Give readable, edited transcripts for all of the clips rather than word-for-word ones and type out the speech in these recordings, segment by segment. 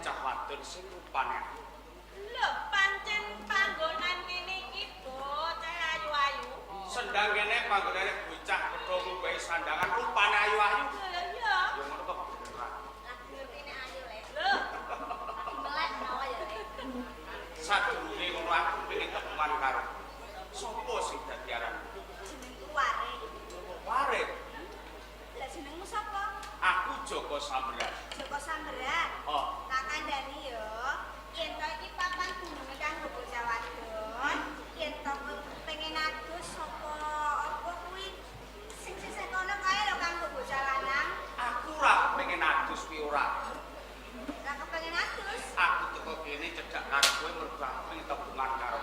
bocah wadon sing rupane. Lho, pancen panggonan kene iki bocah ayu-ayu. Sendang kene panggonane bocah gedho ngumbahi sandangan rupane ayu-ayu. Lho iya. Ya ngono kok beneran. Lagi ngertine ayu le. Lho. Melek menawa ya le. Sadurunge ngono aku pengen ketemuan karo sapa sing dadi aran? Jenengku Ware. Ware. Lah jenengmu sapa? Aku Joko Samberan. Joko Samberan. Oh, Tak kandhani yo. Yen to iki papan gununge kanggo bocah wadon, yen to pengen adus sapa apa kuwi sing sisih kono kae lho kanggo bocah lanang. aku ora pengen adus kuwi ora. Lah kepengin adus. Aku teko kene cedhak karo kowe mergo aku pengen tepungan karo.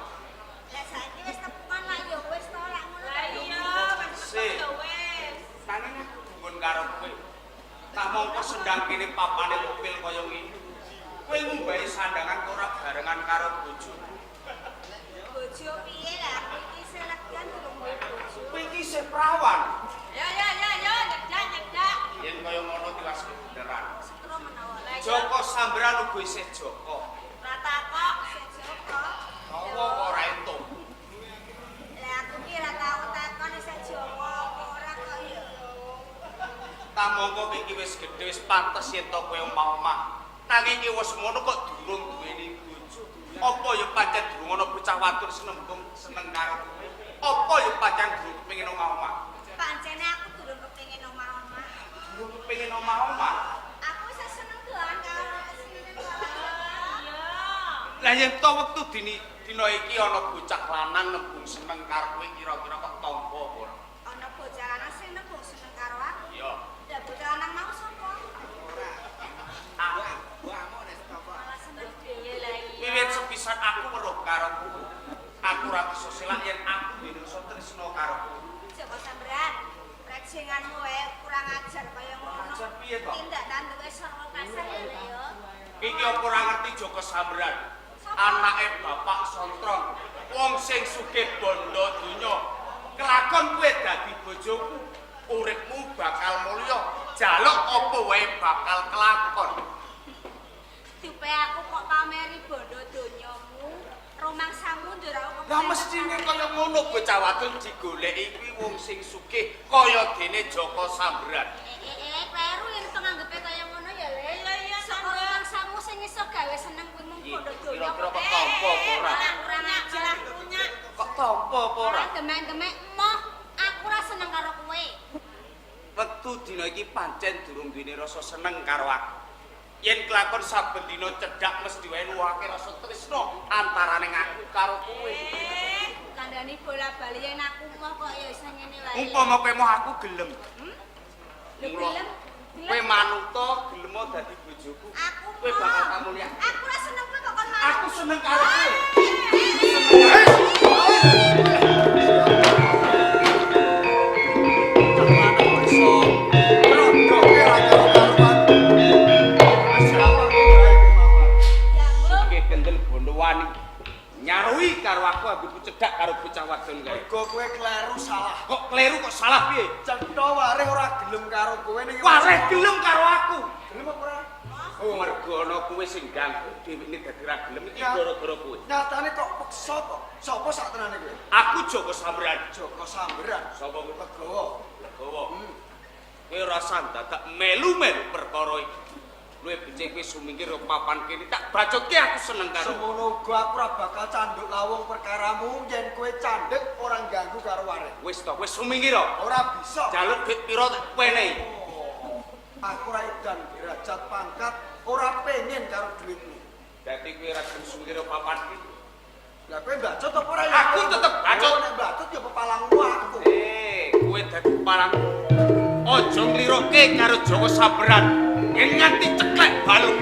Lah saiki wis tepungan lah yo wis to lak ngono. Lah iya, wis Sik. yo wis. Nanging aku gumun karo kowe. Tak mongko sendang kene papane mobil kaya ngene. Kowe ngumbahi sandangan kok ora barengan karo bojomu. Bojo piye lah aku iki selegan durung duwe bojo. Kowe iki isih prawan. Ya nyedak. Yen kaya ngono tiwas beneran. Setro menawa. Lah iya. Joko Samberan uga isih Joko. Ora takok sing Joko. Apa ora entuk? Lah aku ki ora tau takon isih Joko apa ora kok ya. Tak mongko kowe iki wis gedhe wis pantes yen to kowe omah-omah. Nanging iki wis ngono kok durung duweni bojo. Apa ya pancen durung ana bocah wadon seneng karo kowe? Apa ya pancen durung kepengin omah-omah? Pancene aku durung kepengin omah-omah. Durung kepengin omah-omah. Aku wis seneng doan karo seneng Iya. Lah yen to wektu dina iki ana bocah lanang nembung seneng karo kowe kira-kira kok tampa apa ora? Ana bocah lanang sing nembung seneng karo aku. Iya. Lah bocah lanang mau sapa? Malah seneng dhewe lah iya. Wiwit sepisan aku weruh karo kowe. Aku ora bisa selak yen aku binasa tresna karo kowe. Joko Samberan, rejenganmu wae kurang ajar kaya ngono. Ajar piye to? Tindak tanduke sarwa kasar ya Le, yo. Iki apa ora ngerti Joko Samberan? Anake Bapak Sontrong, wong sing sugih bondo donya. Kelakon kowe dadi bojoku, uripmu bakal mulya. Jaluk apa wae bakal kelakon. Dupe aku kok pameri bondo donyamu, romangsamu ndur aku kok. Lah mestine kaya ngono bocah wadon digoleki kuwi wong sing sugih kaya dene Joko Samberan. Kleru yen penganggepe kaya ngono ya, Le. Iya, romangsamu sing iso gawe seneng kuwi mung bondo donya. Kira-kira kok tampa apa ora? Kurang ajar punya. Kok tampa apa ora? Ora demek-demek moh, aku ora seneng karo kowe. Wektu dina iki pancen durung duweni rasa seneng karo aku. Yen kelakon saben dina cedhak mesti wae nuwake rasa tresna antarane aku karo kowe. Kandhani bola-bali yen aku moh kok ya iso ngene wae. Umpama kowe mau aku gelem. Lho gelem. Kowe manuta gelem dadi bojoku. Aku Kowe bakal kamulya. Aku ora seneng kowe kok kon mau. Aku seneng karo kowe. Nyarui karo aku ambilku cedhak karo bocah wadon kae. Mergo kowe kleru salah. Kok kleru kok salah piye? Cetha wareh ora gelem karo kowe ning Wareh gelem karo aku. Gelem apa ora? Oh, mergo ana kowe sing ganggu dheweke dadi ra gelem iki gara-gara kowe. Nyatane kok peksa to. Sopo sak tenane kowe? Aku Joko Samberan. Joko Samberan. Sapa kowe? Legowo. Legowo. Kowe rasa dadak melu-melu perkara iki. Luwih becik kowe sumingkir papan kene tak bacotke aku seneng karo. Semono uga aku ora bakal canduk lawung perkaramu yen kowe candhek ora ganggu karo wareh. Wis to, wis sumingkir. Ora bisa. Jaluk duit pira tak penehi. Aku ora edan derajat pangkat, ora pengen karo duitmu. Dadi kowe ra gelem sumingkir papan iki. Lah kowe bacot apa ora ya? Aku tetep bacot. Nek bacot ya pepalangmu aku. Kowe dadi palang. Aja ngliroke karo Joko Samberan. Yen nganti ceklek balung.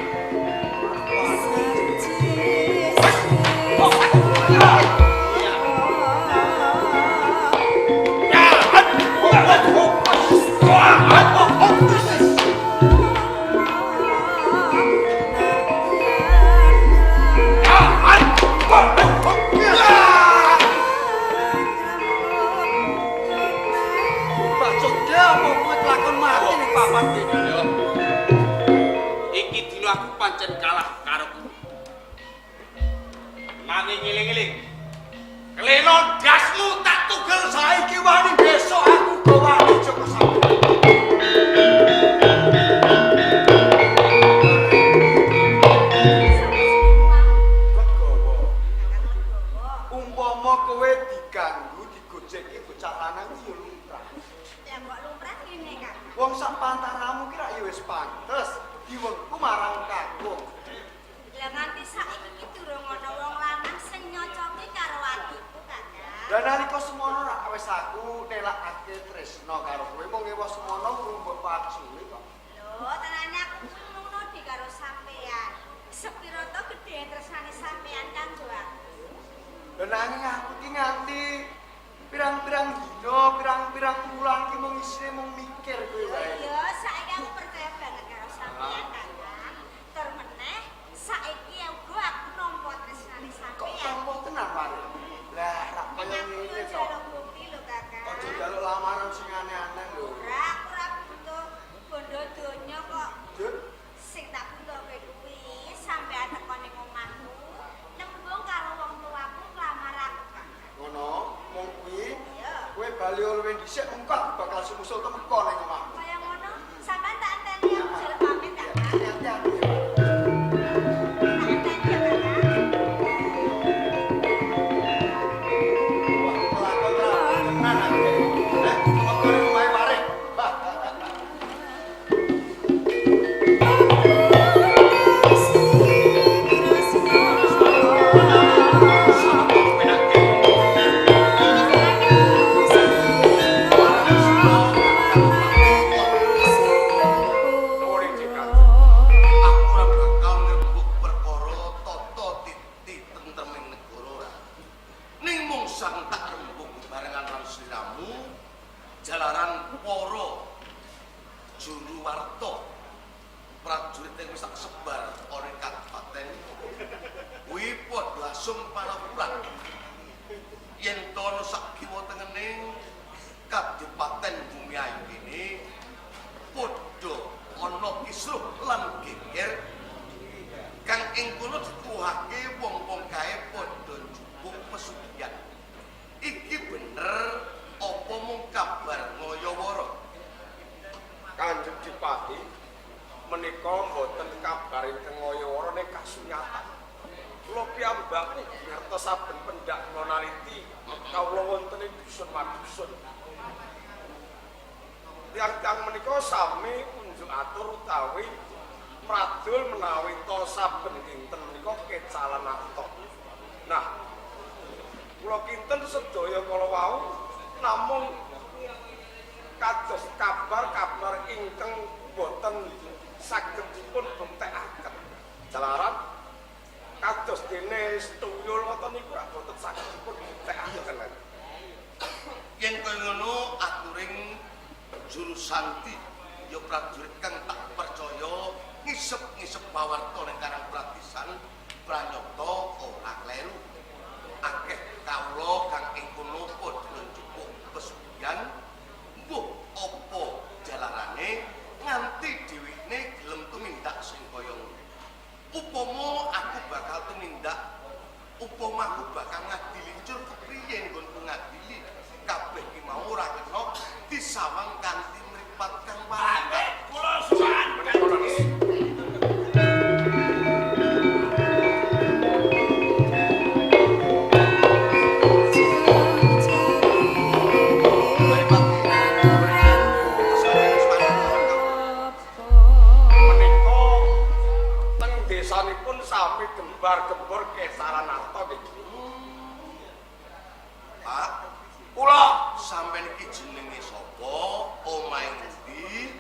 Iki dina aku Nanging ngiling-ngiling. Keleno dasmu tak tugel Saiki wani besok aku gawani Joko Samudra. Umpama kowe diganggu digojeki bocah lanang ya lumrah. Ya mbok lumrah kene, Kak. Wong sak pantaramu ki ra ya wis pantes diwengku marang kakung. Lah nganti saiki iki durung ana wong lanang sing nyocoki karo adikku, Kakak. Dan nalika semono ra wis aku nelakake tresna karo kowe mung ewa semono mbok paculi kok. Lho, tenane aku kuwi ngono di karo sampean. Sepiro to gedhe tresnane sampean kanggo aku. Dan nanging aku ki nganti pirang-pirang dina, pirang-pirang wulan ki mung isine mung mikir kowe wae. Iya, saiki aku percaya banget karo sampean, Kakak. Tur meneh saiki uga aku nampa tresnane Kok sampean. tampa tenan wae. Lah ra kaya Aku ngene yo kok. jaluk bukti lho, Kakak. Aja njaluk lamaran sing aneh-aneh lho. Aku ora butuh bondo donya kok. Juk, Sing tak butuh kowe kuwi sampean teko ning omahku, nembung karo wong tuaku nglamar aku, Kakak. ngono, mung kuwi Iya. kowe bali luwih dhisik engko aku bakal sumusul temeko ning omahmu. Kaya ngono, sampean tak enteni aku jaluk pamit, Kakak. Hati-hati ya. Tak enteni ya, Kakak. Wah, kelakon tenan aku. Temeko ning omahe bareng. Bah. Nuwun cekat. Aku ora bakal ngrembug perkara tata titi tentreming negara ora. Ning mung sang tak rembug barengan lan sliramu jalaran para juru warta prajurit yang wis tak sebar ora kabupaten kuwi padha asum palapuran yen to ana sak kiwa tengening Kabupaten Bumiayu kene padha ana kisruh lan geger kang ing kono dituwuhake wong-wong kae padha njupuk pesugihan. Iki bener apa mung kabar ngayawara? Kanjeng Dipati menika mboten kabar ingkang ngayawara nek kasunyatan. Kula piyambak ngertos saben pendak kula naliti kawula wonten ing dusun madusun. Tiang-tiang menika sami unjuk atur utawi pradul menawi to saben dinten menika kecalan arta. Nah, kula kinten sedaya kala wau namung kados kabar-kabar ingkang boten saged dipun bentekaken. Jalaran kados dene setuyul ngoten niku rak boten saged dipun bentekaken. Yen kaya ngono aturing juru santi ya prajurit kang tak percaya ngisep-ngisep pawarta ning Karang Pratisan pranyata ora kleru. Akeh kawula kang ing kono padha njupuk pesugihan mbuh apa jalarane nganti dhewekne gelem tumindak sing kaya ngono. Upama aku bakal tumindak, upama aku bakal ngadili njur kepriye nggonku ngadili kabeh ki mau ora kena disawang kanthi mripat kang wae. Kula suwan Menika teng desanipun sami gembar-gembor kesaran arta nggih. Pak, kula sampeyan iki jenenge sapa, omahe ngendi,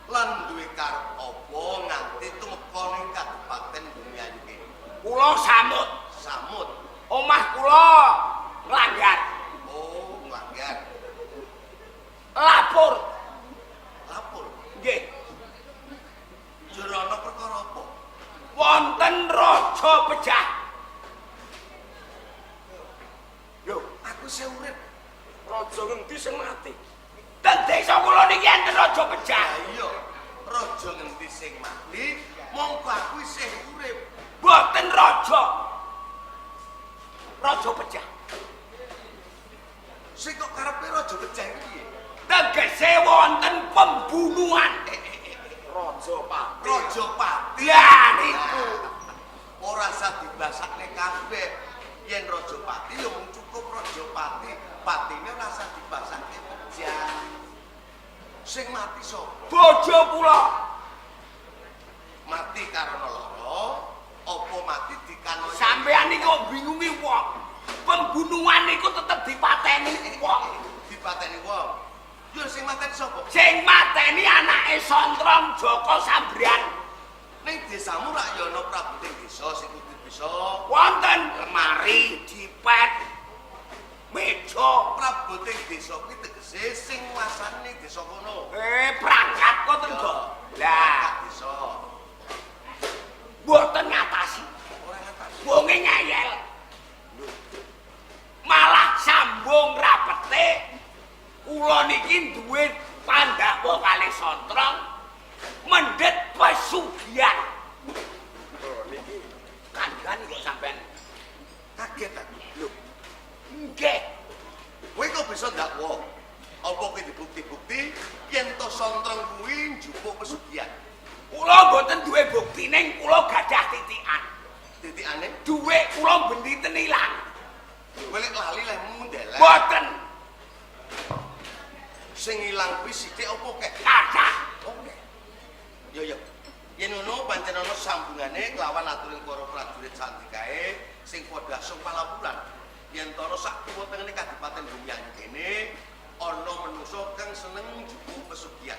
lan duwe karep apa nganti tumeka ning Kabupaten Bumiayu kene. Kula samut, Samut. omah kula nglanggar, Oh, nglanggar. lapor. Lapor. Nggih, Jero ana perkara apa? wonten raja pejah. Lho, aku isih urip. Raja ngendi sing mati? Ten desa kula niki enten raja pejah. Ya iya, raja ngendi sing mati, mongko aku isih urip. Mboten raja. raja pejah. Sing kok karepe raja pejah iki piye? Tegese wonten pembunuhan. Rajapati. Rajapati. Ya niku. Ora usah dibasakne kabeh. Yen Rajapati ya mung cukup Rajapati, patine ora usah dibasakne pejah. Sing mati sapa? Bojo kula. Mati karena lara, apa mati dikanoni? Sampeyan niku bingungi wong. Pembunuhan niku tetep dipateni wong. Dipateni wong. Yo sing mateni sapa? Sing mateni anake Sontrong Joko Sambrian. Ning desamu rak ya ana Prabu ning desa sing kudu bisa. Wonten lemari, dipet, meja. Prabu ning desa kuwi tegese sing nguasani ning desa kono. Perangkat ngoten kok. Lah, desa. mboten ngatasi. Ora ngatasi. Wonge ngayel. Malah sambung rapete. Kula niki duwe Pandhawa kalih Sontrong mendhet pesugihan. Oh niki Kandhane kok sampean Kaget aku. Lho, nggih. kowe kok bisa ndakwa? Apa kowe dibukti-bukti yen to Sontrong kuwi njupuk pesugihan? Kula mboten duwe bukti ning kula gadah titikan. Titikane Duwe kula benditen ilang. kowe lek lali lemu ndelek. Mboten Sing ilang kuwi sithik apa kek? kathah. Oke. Yo yo. Yen ngono pancen ana sambungane kelawan aturing para prajurit sandikae sing padha asung palapuran. Yen tara sak kiwa tengene Kadipaten Bumiang kene ana manungsa kang seneng njupuk pesugihan.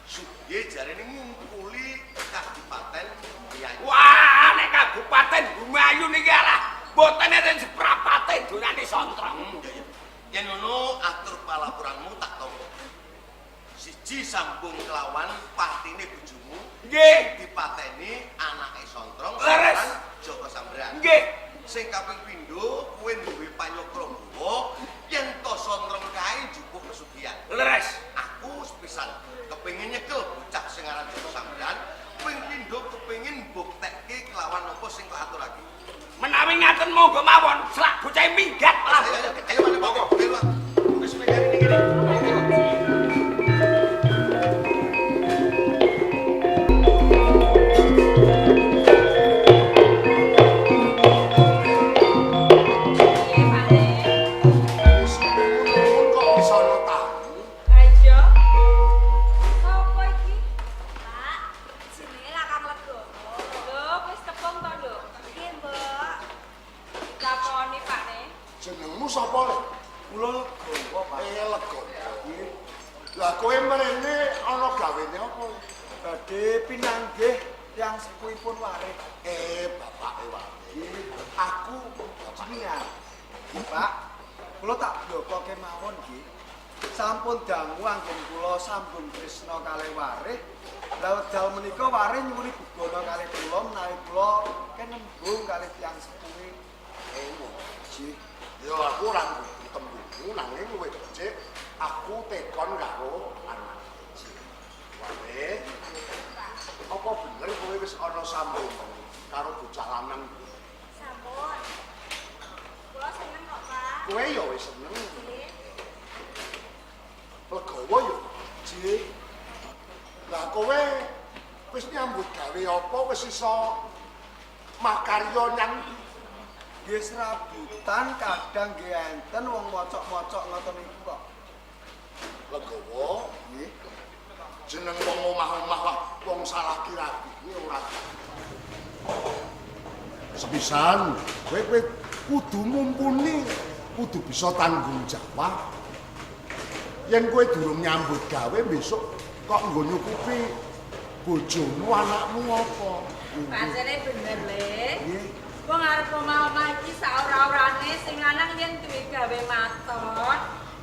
Sugih jarene ngumpuli Kadipaten Bumiang. Wah, nek Kabupaten Bumayu niki alah mboten enten seprapate donane Sontrong. Yen ngono atur palapuranmu tak tampa. Siji sambung kelawan patine bojomu Nggih, dipateni anake Sontrong Leres. lan Joko Sambrian. nggih. Sing kaping pindho kowe duwe panyokro gawa yen to Sontrong kae njupuk pesugihan. Leres. Aku sepisan kepengin nyekel bocah sing aran Joko Sambrian, ping pindho kepengin mbuktekke kelawan apa sing tak aturake. Menawi ngaten monggo mawon, selak bocah minggat lah. Ayo mana pokok, ayo. Wis megani ning kene. kok bisa ana tamu. Ayo. Sopo iki? Pak, jenenge Lakang Legowo. Lho, wis tepung to, Lho? Nggih, Mbok. Lakoni, Pak Ne. Jenengmu sapa le? Kula Legowo, Pak. Legowo. Lah kowe mrene ana gawene apa? Badhe pinanggih tiyang sepuhipun waris. Bapake wae. Aku jenengan. Pak, kula tak blokoke mawon nggih. Sampun dangu anggen kula sambung tresna kalih waris. Lah wedal menika waris nyuwuni bebana kalih kula menawi kula kenembung kalih tiyang sepuh. Ji, yo aku ora ngerti tembungmu nanging luwih becik aku tekon karo anak Ji. Wae. Apa bener kowe wis ana sambung karo bocah lanang? Sampun. Kula seneng kok, Pak. Kowe yo wis seneng. Nggih. Legowo yo. Ji. Lah kowe wis nyambut gawe apa wis iso makarya nyang Nggih serabutan kadang nggih enten wong mocok-mocok ngoten niku kok. Legowo? Nggih. Jeneng wong omah-omah wae wong salah kirabi kuwi ora. Sepisan, kowe kudu mumpuni, kudu bisa tanggung jawab. Yen kowe durung nyambut gawe besok kok nggo nyukupi bojomu anakmu apa? Pancene bener, Le. Nggih. Wong arep omah-omah iki saora-orane sing lanang yen duwe gawe maton.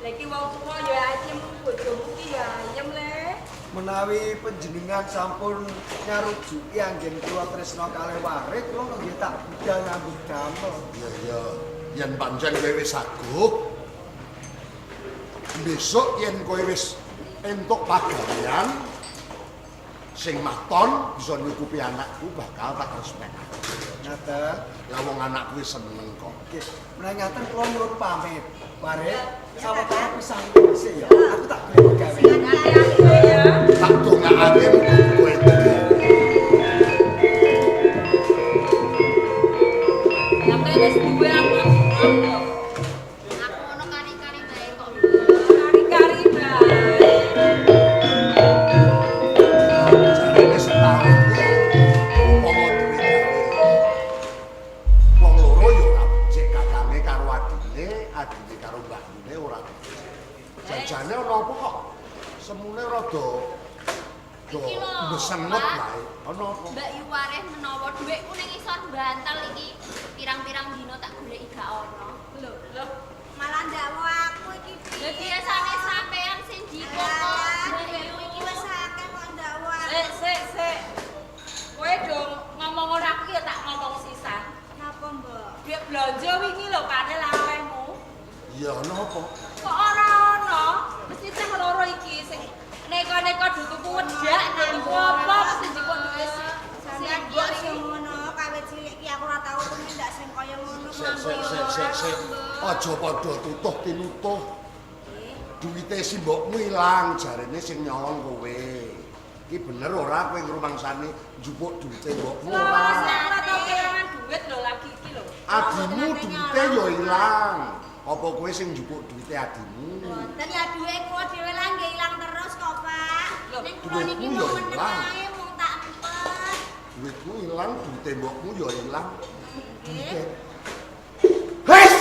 Lah iki wong tuwa ya ayem, bojomu iki ya ayem, Le. Menawi panjenengan sampun nyarujuki anggen kula tresna kalih waris, kula nggih tak budal nyambut damel. Iya, yen pancen kowe wis aguh. Besok yen kowe wis entuk pagawean sing maton bisa nyukupi anakku bakal tak respek. Ngaten ngaten. Lah wong anak kuwi seneng kok. Nggih, menawi ngaten kula nyuwun pamit. Mari sawetara pisan dhisik ya. Aku tak golek gawe. Ya. Tak dongakake muga kowe Yang wis duwe aku. Aku ono kari-kari bae kok. Kari-kari bae. jarene setahun kuwi umpama duwe gawe. Wong loro ya ora becik kakange karo adine, adine karo mbahune ora becik. Jajane ana apa kok? Semune rada besenget wae. Ana apa? Mbak Yuwareh menawa dhuwitku ning isor bantal iki pirang-pirang dino tak goleki gak ono. Lho, Malah ndakmu aku iki. Lah, Biasane sampean sing dikokok. Mbak Yu iki wis akeh kok ndakmu aku. Sik. Kowe dong ngomong ora aku ya tak ngomong sisan. Napa, Mbak? Duit blonjo wingi lho kane lawehmu. Ya ana apa? Kok ora ono? Mesti sing loro iki sing neko-neko dutuku wedak dutuku apa mesti njupuk duit Sampeyan kok sing ngono, kawit cilik iki aku ora tau tumindak sing kaya ngono. Sik. Aja padha tutuh tinutuh. Duwite si mbokmu ilang, jarene sing nyolong kowe. Iki bener ora kowe ngrumangsani njupuk duwite mbokmu ora? ora tau kelangan duit lho lagi iki lho. Adimu duwite ya ilang. Apa kowe sing njupuk duwite adimu? Mboten ya duwe kula dhewe lah nggih ilang terus kok, Pak. Ning kula niki duitmu mau ya meneng ilang. ae mung tak empet. Duitmu ilang, duwite mbokmu ya ilang. Duwite.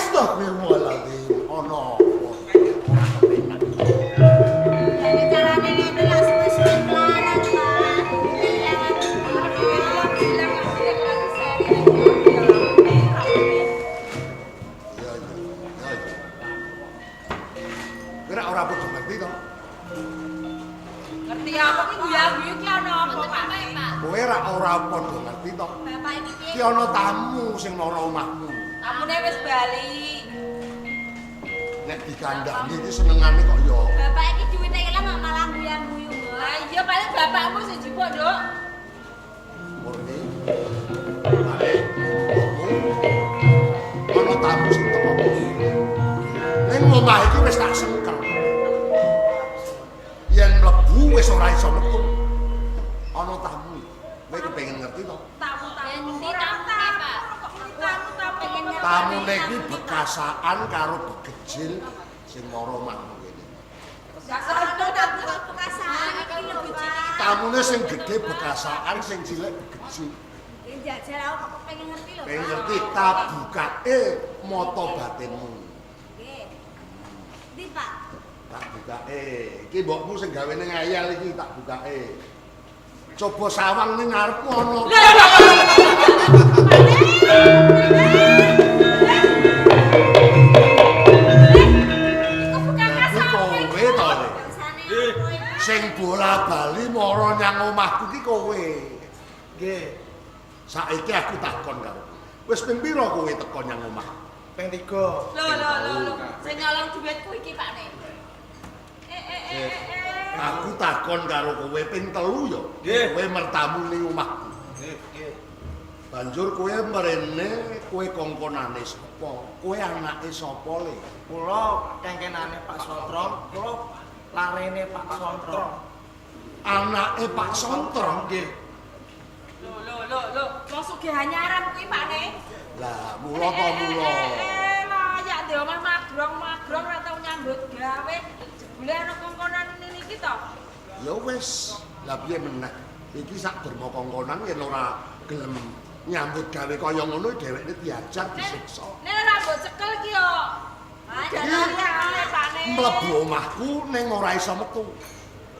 Astagfirullahaladzim, ana apa? Ora kepenak. Jadi carane ngene lah suwe-suwe melarat, Pak. Bilang duit kan seri Ya. Kira ora padha ngerti to? ngerti apa ki guyu-guyu ki ana apa Mboten Pak? apa-apa, Pak. Kowe ora padha ngerti to? Bapak iki piye? Ki ana tamu sing mara omahmu. Tamune wis bali. Nek dikandani iki senengane kok ya. Bapak iki duwite ilang kok malah guyu-guyu, Mbak. Lah iya paling bapakmu sing jupuk, Nduk. Murni. Balik. Ana tamu sing teko. Ning omah iki wis tak sengkel. Yen mlebu wis ora iso metu. Ana tamu. Kowe kepengin ngerti to? Tamu-tamu. Endi tamune, Pak? Tamu-tamu pengen Tamune iki bekasaan karo begejil sing mara omahmu kene. Saksono tak Perasaan iki lho, Pak. Tamune sing gedhe bekasaan sing cilik begejil. Iki njajal aku kok pengen ngerti lho, Pak. Pengen ngerti tak bukake mata batinmu. Nggih. Ndi, Pak? Tak bukake. Iki mbokmu sing gawene ngayal iki tak bukake. Coba sawang ning ngarepmu ana. Iku bukan Dadi kowe to, Le. Bangsane aku iki. Sing bola-bali mara nyang omahku ki kowe. Nggih, Saiki aku takon karo kowe. Wis ping pira kowe teko nyang omah? ping 3. Lho. Sing nyolong duitku iki, Pak Ne. Aku takon karo kowe ping 3 ya. Nggih. Kowe mertamu ning omahku. Nggih. Banjur kowe mrene kowe kongkonane sapa? Kowe anake sapa, Le? Kula kengkenane Pak Sontron, kula larene Pak Sontron. Anake Pak Sontron. Nggih. Lho. Wong sugih anyaran kuwi, Pak Ne. Lah, mula apa mula? Layak di omah magrong ora tau nyambut gawe. Jebule ana kongkonan niki to. Ya wis, lah piye meneh? Iki sak derma kongkonan yen ora gelem nyambut gawe kaya ngono dhewekne diajar disiksa. Nek ora mbok cekel ki yo. Jangan Pak Ne. Mlebu omahku ning ora iso metu.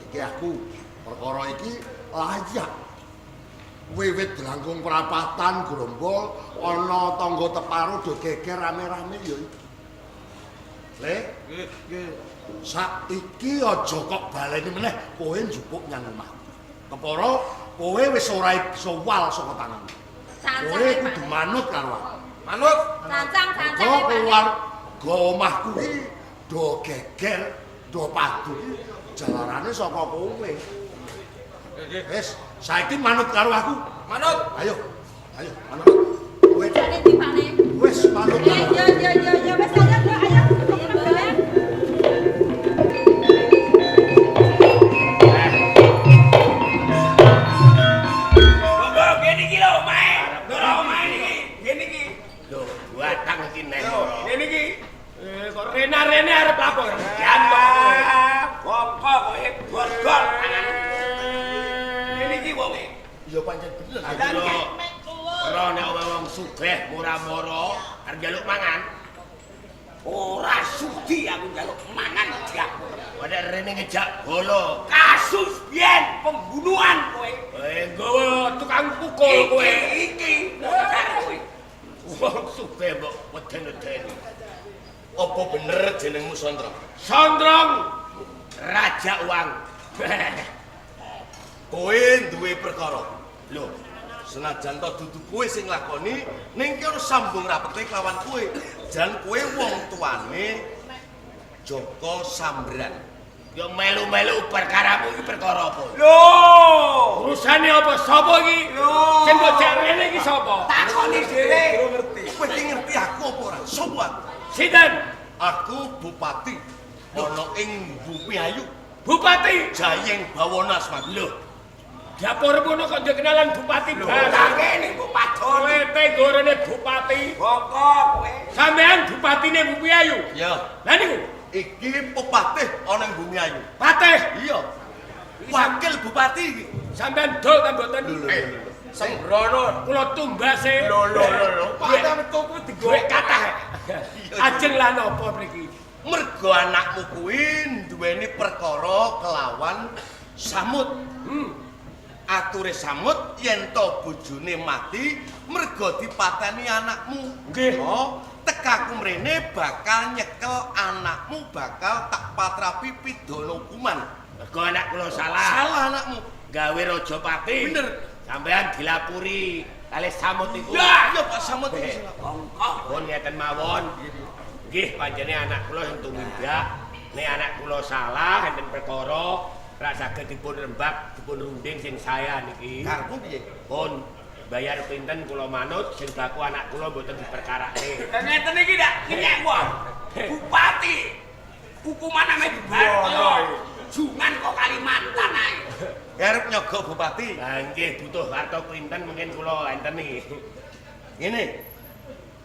Iki aku perkara iki layak. Wiwit dilangkung perapatan Grombol ana tangga teparo do geger rame-rame ya iki. Le, Nggih. saiki aja kok baleni meneh kowe njupuk nyang omahku. Kepara kowe wis ora iso wal saka tanganku. Kowe kudu manut karo aku. Manut. Sancang Kok keluar go omahku iki do geger, do padu iki jalarane saka kowe. Wis, saiki manut karo aku. Manut. Ayo manut. Kowe sugih murah-mara arep njaluk mangan. Ora sudi aku njaluk mangan jak. Pada rene ngejak bolo. Kasus biyen pembunuhan kowe. Nggawa tukang pukul kowe. Iki kowe. Wong sugih mbok weden-wedeni. Apa bener jenengmu Sondrong? Sondrong Raja Uang. Kowe duwe perkara. Lho, senajan to dudu kowe sing lakoni, ning ki ora sambung rapete kelawan kowe. Jan kowe wong tuane Joko Sambran. Yo melu-melu perkaramu iki perkara apa? Lho, Urusane apa? Sapa iki? Sing mbok jak rene iki sapa? takoni dhewe. Ngerti. Kowe ki ngerti aku apa ora? Sopo aku? Sinten? Aku bupati ana ing Bumi Ayu, Bupati Jayeng Bawonas, Mas. Lho. Dapurmu kok ndek kenalan bupati barang. Kene kok padon. Kowe tenggorane bupati. Boko kowe. Sampean bupatine Bumi Ayu. Ya, Lah niku iki pepatih ana ing Bumi Ayu. patih. Iya. Wakil bupati iki. Sampean dol ta mboten? Sembrono. Kula tumbase. Lho. Patih metu kuwi digorek kathah. Ajeng lan apa mriki? Mergo anakmu kuwi duweni perkara kelawan Samut. Ature Samut yen to bojone mati mergo dipateni anakmu. Nggih. Oh, tekaku mrene bakal nyekel anakmu, bakal tak patrapi pidana hukuman. Mergo anak kula salah. Salah anakmu. Gawe Rajapati. Bener. Sampean dilapuri kalih Samut iku. Ya, Pak Samut iki salah. Pun ngeten mawon. Nggih pancene anak kula sing tumindak. Nek anak kula salah enten perkara ra saged dipun rembak, dipun runding sing saya niki. Karepmu piye? Pun bayar pinten kula manut sing baku anak kula mboten diperkarake. Ngeten iki ndak nyek wong. Bupati. Hukuman ame dibantu. Jungan kok Kalimantan ae. Arep nyogok bupati. Lah nggih butuh harta pinten mungkin kula enten iki. Ngene.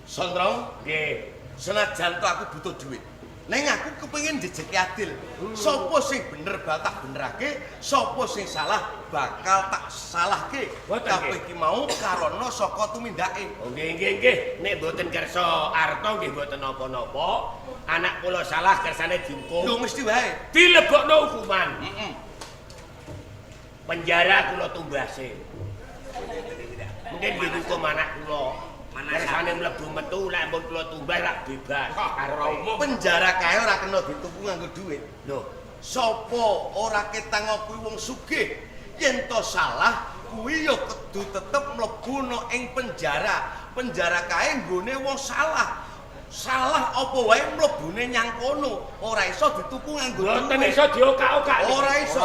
Sondrong, Nggih. senajan to aku butuh duit. Neng aku kepengin jejeki adil. Sopo sing bener bakal tak benerake, sopo sing salah bakal tak salahke. Boten, Tapi nggih. iki mau karana saka tumindake. Oh nggih. Nek mboten kersa arta nggih mboten napa-napa. Anak kula salah kersane dihukum. Lho mesti wae. Dilebokno hukuman. Heeh. Penjara kula tumbase. Mungkin dihukum anak kula. Kersane mlebu metu nek ampun kula tumbas rak bebas. Arep Penjara kae ora kena dituku nganggo duit. lho. Sapa ora ketang kuwi wong sugih. Yen to salah kuwi ya kudu tetep mlebu no ing penjara. Penjara kae nggone wong salah. Salah apa wae mlebune nyang kono. Ora iso dituku nganggo Mboten duit. iso diokak-okak. Ora iso.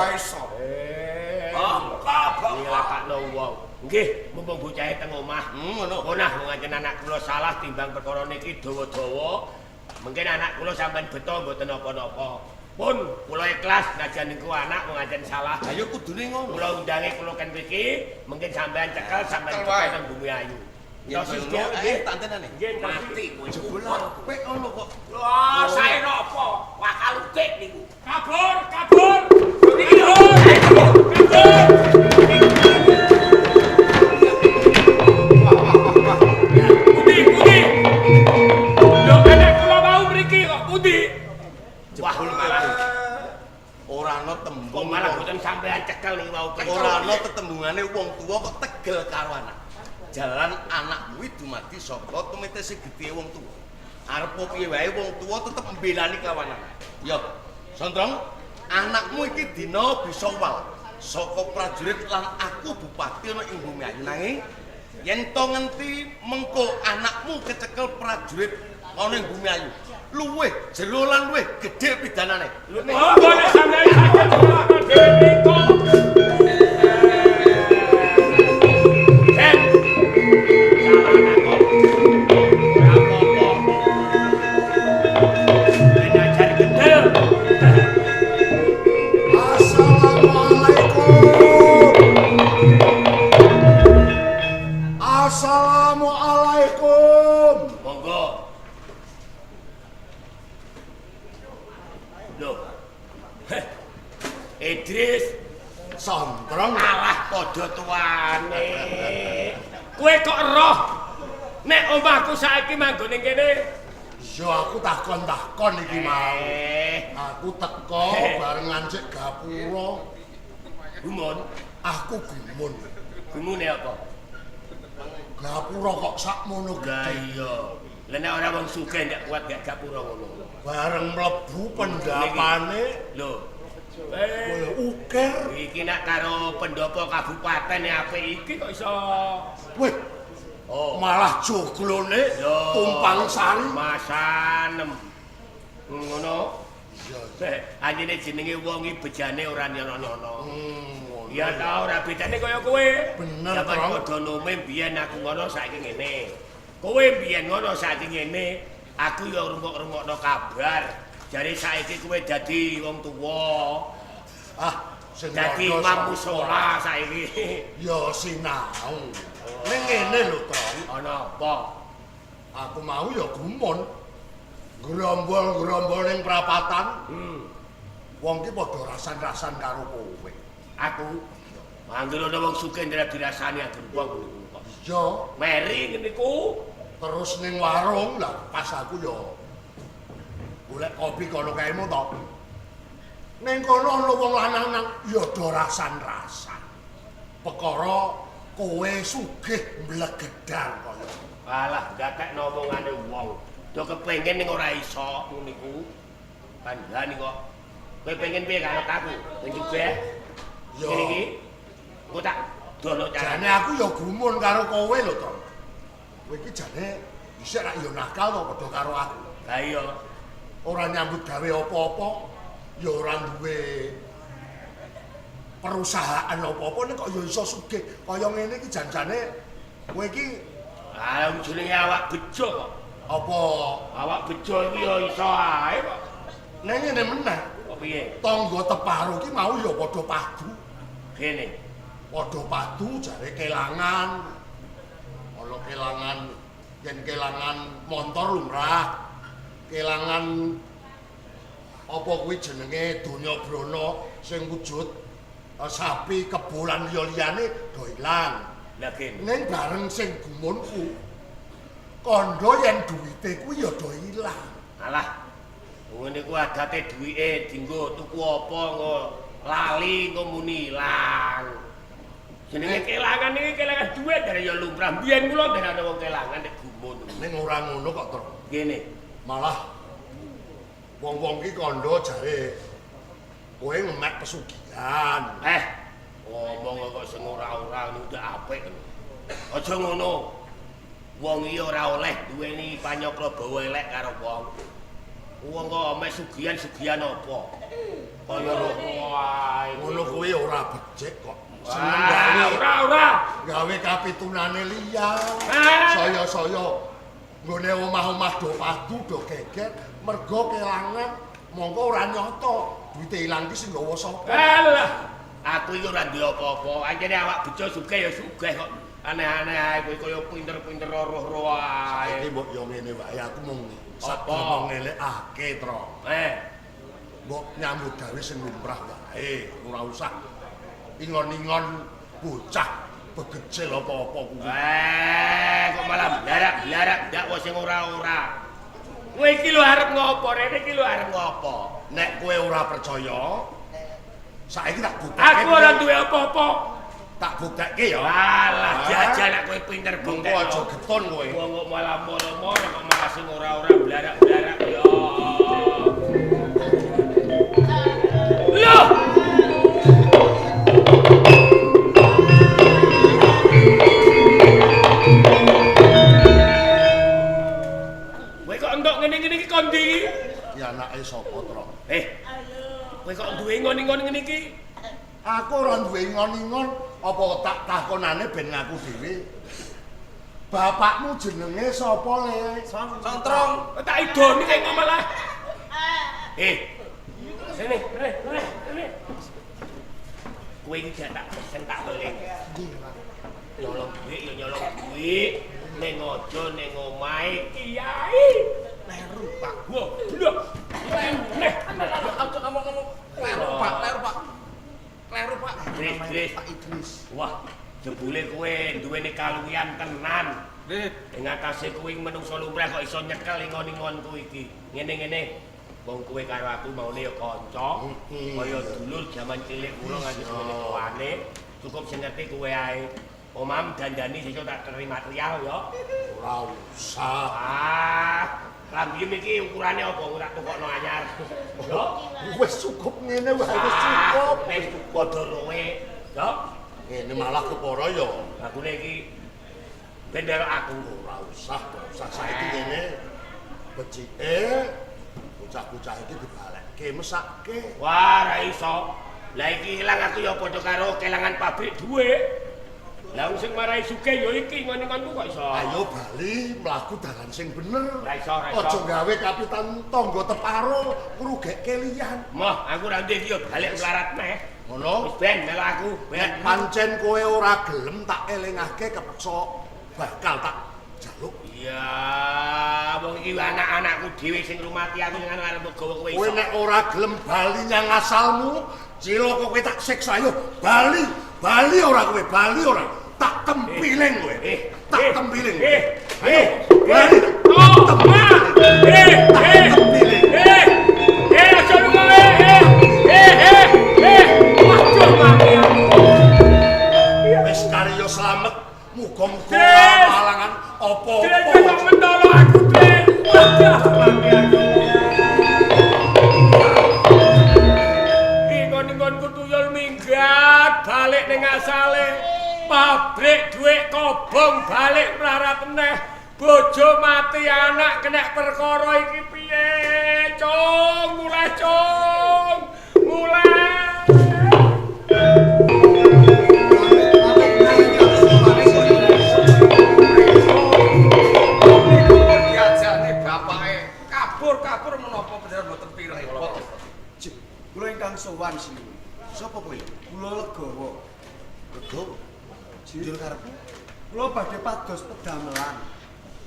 Nglakakno wong. Nggih, mumpung bocahe teng omah. Ngono. Punah wong ancen anak kula salah timbang perkara niki dawa-dawa. Mungkin anak kula sampean beto mboten napa-napa. Pun kula ikhlas najan niku anak wong ancen salah. Ayo kudune ngono. Kula undange kula kan mriki, mungkin sampean cekel sampean Cekel wae. teng Bumi Ayu. Ya Dosis ngono nggih. ae tantenane. Nggih, Mati kowe. Jebul kowe ngono kok. Lho, sae napa? Wakal ukik niku. Kabur. Pundi. Lho anak kula mau mriki kok pundi? Wah, malah Ora ana kok tembung. malah boten sampean cekel niki wau Ora ana tetembungane wong tuwa kok tegel karo anak. Jalan anak kuwi dumadi saka tumete sing gedhe wong tuwa. Arep piye wae wong tuwa tetep mbelani kelawan anak. Ya, Sondrong, anakmu iki dina bisa wal saka prajurit lan aku bupati ana ing Bumi Ayu. Nanging yen to ngenti mengko anakmu kecekel prajurit ana ing Bumi Ayu, luwih jero lan luwih gedhe pidanane. Oh, boleh sampean saged ngelakno dhewe mriku. Assalamualaikum. Monggo. Loh. Idris Nek omahku saiki manggon ning kene. Yo aku takon-takon iki mau. Aku teko barengan cek gapura. Gumun. Aku gumun. Gumune apa? Gapura kok sakmono Lah gede. iya. Lah nek ora wong sugih ndak kuat gak gapura ngono. Bareng mlebu pendapane Lho. koyo ukir. Iki nak karo pendopo kabupaten apik iki kok iso. Wih, malah joglone tumpang sari. Masanem. Ngono. Iya. Anjene jenenge wong iki bejane ora nyono-nyono. Ngono. Ya ta ora bedane kaya kowe. Bener, Zaman Bro. padha nome biyen aku ngono saiki ngene. Kowe biyen ngono saiki ngene. Aku ya rungok-rungokno kabar. Jare saiki kowe dadi wong tuwa. Sing Dadi padha imam sapa? mushola saiki. Ya sinau. Ning ngene lho, Tron. Ana apa? Aku mau ya gumun. Grombol-grombol ning prapatan. Wong ki padha rasan-rasan karo kowe. Aku manggil ana wong sugih ndra dirasani anggere wong niku. Iya, Meri ngene ku. terus ning warung lah pas aku ya golek kopi kono kaemu to. Ning kono ana wong lanang nang ya do rasan-rasan. Perkara kowe sugih mblegedang kaya. Alah, gatekno omongane wong. Do kepengin ning ora iso ngono niku. Kandhani kok. Kowe pengen piye karo aku? Sing sugih? Ya. Ngene iki. Engko tak dono Jane carane. aku ya gumun karo kowe lho, to. Kowe iki jane isih rak ya nakal to padha karo aku. Lah iya. Ora nyambut gawe apa-apa, ya ora duwe perusahaan apa-apa nek kok ya iso sugih kaya ngene iki janjane kowe iki Ah, jenenge awak bejo kok. apa Awak bejo iki ya iso ae kok. ning ngene meneh Kok piye? tangga teparo ki mau ya padha padu. Kene. Padha padu jare kelangan. Ana kelangan yen kelangan montor lumrah. Kelangan apa kuwi jenenge donya brana sing wujud sapi kebo lan liya-liyane do ilang. Lah kene. Ning bareng sing gumunku kandha yen duwite kuwi ya do ilang. Alah. Ngene ku adate duwike dienggo tuku apa engko lali engko muni ilang. Jenenge kelangan iki kelangan duit dari ya lumrah. Biyen kula ben ana wong kelangan nek gumun. Ning ora ngono kok, Tru. Kene. Malah wong-wong ki kandha jare kowe ngemek pesugihan. Ngomong kok sing ora-ora ndak apik. Aja ngono. Wong iki ora oleh duweni panyokro bawa elek karo wong. Wong kok mek sugihan-sugihan apa? Kaya wae. Ngono kuwi ora becik kok. Seneng Wah, gawe ora. gawe kapitunane liya. Ah. Saya-saya nggone omah-omah do padu do geger mergo kelangan mongko ora nyata. Duite ilang ki sing nggawa sapa? Alah, aku iki ora duwe apa-apa. Anjene awak bejo sugih ya sugih kok. Aneh-aneh ae kowe kaya pinter-pinter roh-roh ae. Iki mbok yo ngene wae aku mung Apa? sadurunge ngelekake, Tro. Mbok nyambut gawe sing lumrah wae, ora usah ingon-ingon bocah begecil apa-apa kuwi. Kok malah blarak-blarak ndak wae sing ora-ora. Kowe iki lho arep ngopo? Rene iki lho arep ngopo? Nek kowe ora percaya, saiki tak buktekke. Aku ora duwe apa-apa. Tak buktekke ya. Alah, jajal nek kowe pinter Mengko buktek. aja geton kowe. Wong kok malah moro-moro kok malah sing ora-ora blarak-blarak ya. Loh! Kowe kok entuk ngene-ngene iki kondi? Ya anake sapa, Tro? Kowe kok duwe ngon-ngon ngene iki? Aku ora duwe ingon-ingon, apa tak takonane ben ngaku dhewe. Bapakmu jenenge sapa, Le? Sontrong. Tak idoni kaya ngomong malah. Sini, rene. Kowe iki gak tak pesen tak eling. Nyolong duit ya nyolong duit. Ning aja ning omahe kiai. Leru, Pak. Wah, blok. Neh, Ngomong-ngomong. Leru, Pak. Leru, Pak. Idris. Pak Idris. Wah, jebule kowe duweni kaluwihan tenan. Ing atase kuwi menungso lumrah kok iso nyekel ingon-ingonku iki. Ngene-ngene. Wong kowe karo aku maune ya kanca, kaya dulur jaman cilik kula nganti semene tuane. Cukup sing ngerti kowe ae. Omam dandani sesuk tak terima trial ya. Ora usah. Ah, lambimu iki ukurane apa ora tukokno anyar. Ya, Wis cukup ngene wae wis cukup. wis padha rowe. Ya, Ngene malah kepara ya. bagune iki bendera aku. Ora usah saiki ngene. Becike bocah-bocah iki dibalekke mesake. Wah, ra iso. Lah iki ilang aku ya padha karo kelangan pabrik dhuwit. Lah wong sing marai sugih ya iki ngono-ngono kok iso. Ayo bali mlaku dalan sing bener. Ra iso. Aja gawe kapitan tangga teparo ngrugekke liyan. Moh, aku ra ndek iki yo balik melarat meh. Ngono. Wis ben melu aku. Nek pancen kowe ora gelem tak elingake kepeksa bakal tak jaluk. Iya, wong iki anak-anakku dhewe sing rumati aku sing arep gawa kowe iso. Kowe nek ora gelem bali nyang asalmu, cilaka kowe tak siksa yo. Bali ora kowe, bali ora. Tak tempiling kowe. Tak tempiling. Ayo, bali. Aja lunga. Waduh, mami aku. Wis kariyo slamet, muga-muga ora malangan apa-apa. Kok mentolo aku, Dek. Waduh, mami aku. Ingon-ingonku tuyul minggat balik ning asale. Pabrik dhuwit kobong balik melarat meneh. Bojo mati anak kena perkara iki piye? Cung, mulai cung. Mulai. Diajane bapake kabur menapa bener mboten pireng kula. Cik, kula ingkang sowan sini. Sapa kowe? Kula Legawa. Rego. Cik, Njur karepmu? kula badhe pados pedamelan.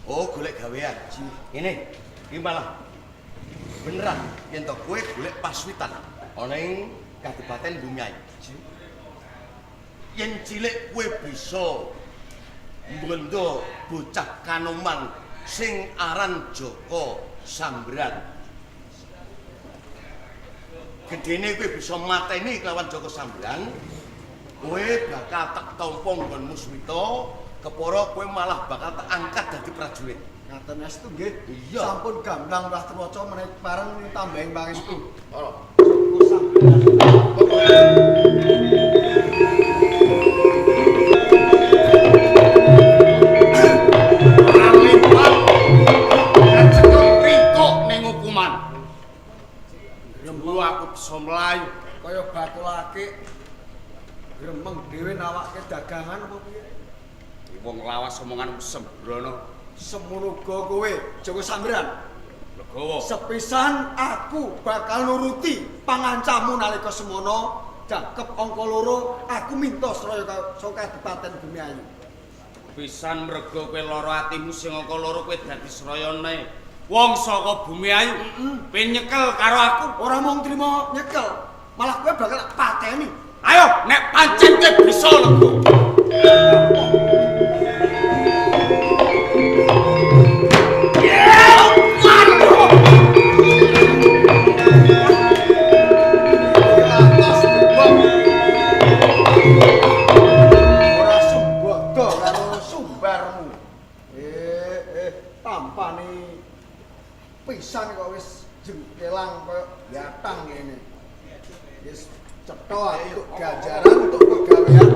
Oh, golek gawean. Ini malah beneran yen to kowe golek paswitan ana ing Kabupaten Bumiayu. Yen cilik kowe bisa mbondo bocah Kanoman sing aran Joko Sambran. Gedene kowe bisa mateni kelawan Joko Sambran. Kowe bakal tak tampa nggonmu Swita, kepara kowe malah bakal tak angkat dadi prajurit. Ngaten estu nggih. Iya. Sampun gamblang Prastraca menawi bareng tambahing pangestu. Ora. Joko Sambran. Alipat kecekel rikok ning hukuman. Rembu aku bisa mlayu. Kaya bakul akik gremeng dhewe nawake dagangan apa piye? Wong lawas omongan sembrono. Semono uga kowe, Joko Sambran. Legawa. Sepisan aku bakal nuruti pangancamu nalika semono jangkep angka 2 aku minta Sraya saka Kabupaten Bumiayu. Pisan merga kowe lara atimu sing angka 2 kowe dadi srayane wong saka Bumiayu. Pengen nyekel karo aku. Ora mung trima nyekel, malah kowe bakal tak pateni. Ayo nek pancen kowe bisa Legawa. Ora sumbodo karo sumbarmu. Tampani pisan kok wis jengkelang koyo yatang ngene. Wis cetha untuk ganjaran untuk pegawean.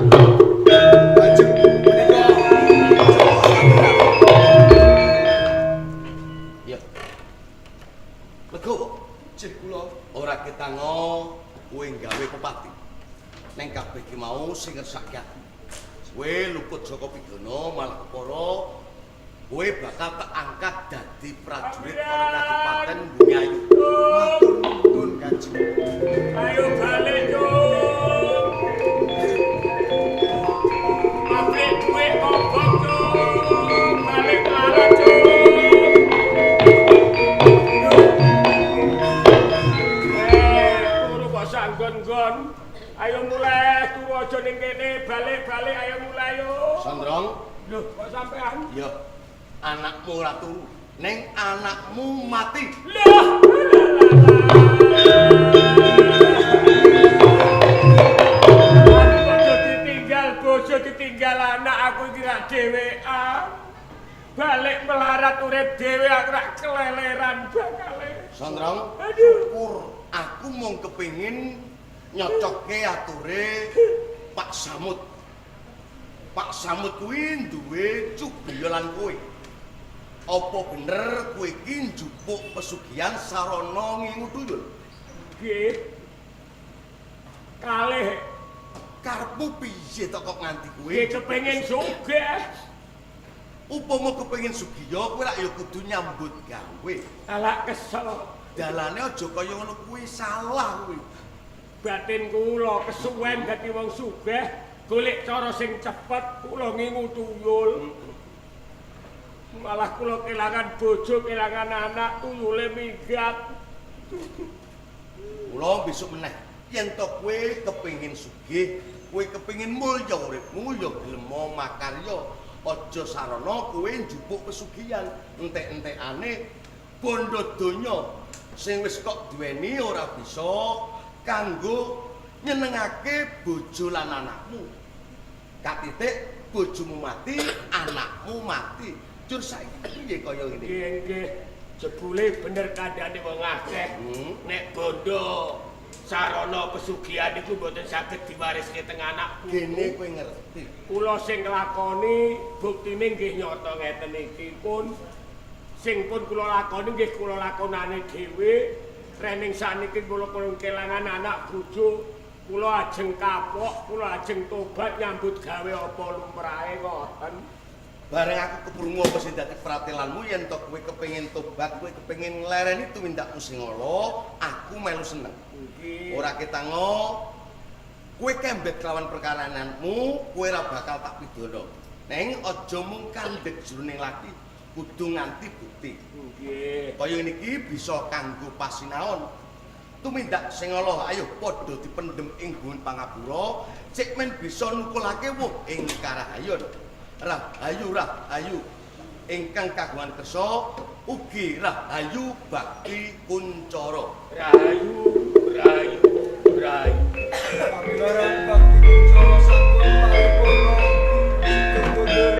Lajeng menika Ya. Legawa. cek kula Ora ketango kowe gawe pepati. Neng kabeh ki mau sing ngersake aku. Kowe luput saka pidana malah kepara kowe bakal tak angkat dadi prajurit ana Kabupaten Bumiayu. matur nuwun Kanjeng. Ayo balik, Cung. Pabrik duit kobong, Cung. Balik melarat, Cung. Turu kok sanggon-gon. Ayo mulai, turu aja ning kene, balik-balik ayo mulai yo. Sondrong, Lho, kok sampean? ya Anakmu ora turu, ning anakmu mati. Bojo ditinggal anak aku kira dhewean. Balik melarat urip dhewe aku rak keleleran bakale. Sondrong, syukur aku mung kepengin nyocokke ature Pak Samud. Pak Samud kuwi duwe cubiya lan kowe. Apa bener kowe iki njupuk pesugihan sarana ngingu tuyul? Nggih. Kalih Karepmu piye to kok nganti kowe? nggih kepengin sugih. Upama kepengin sugiya kowe lak ya kudu nyambut gawe. Ala kesel. Dalane aja kaya ngono kuwi salah kuwi. Batin kula kesuwen dadi wong sugih, golek cara sing cepet kula ngingu tuyul. Malah kula kelangan bojo, kelangan anak, tuyule minggat. Mula besok meneh yen to kowe kepengin sugih, kowe kepengin mulya uripmu ya gelem makarya. Aja sarana kowe njupuk pesugihan, entek-entekane bondo donya sing wis kok duweni ora bisa kanggo nyenengake bojo lan anakmu. Katitik bojomu mati, anakmu mati. Jur saiki piye kaya ngene? Nggih, jebule bener kandhane wong akeh. Nek bondo sarana pesugihan iku mboten saged diwariske teng anakku. Gene kowe ngerti. Kula sing nglakoni buktine nggih nyata ngeten iki pun. Sing pun kula lakoni nggih kula lakonane dhewe. Rening saniki kula kelangan anak bojo, kula ajeng kapok, kula ajeng tobat nyambut gawe apa lumrahe ngoten. Bareng aku keprungu apa sing dadi pratelanmu yen to kowe kepengin tobat, kowe kepengin nglereni tumindakmu sing ala, aku melu seneng. Nggih. Ora ketango kowe kembet kelawan perkarananmu, kowe ora bakal tak pidana. Neng aja mung kandhek jroning laki, kudu nganti bukti. Nggih. Kaya niki bisa kanggo pasinaon. Tumindak sing ala ayo padha dipendhem ing nggon pangapura, cek men bisa nukulake woh ing Karahayon. Rahayu ingkang kagungan kersa ugi rahayu bakti kuncara. Rahayu. Pagelaran bakti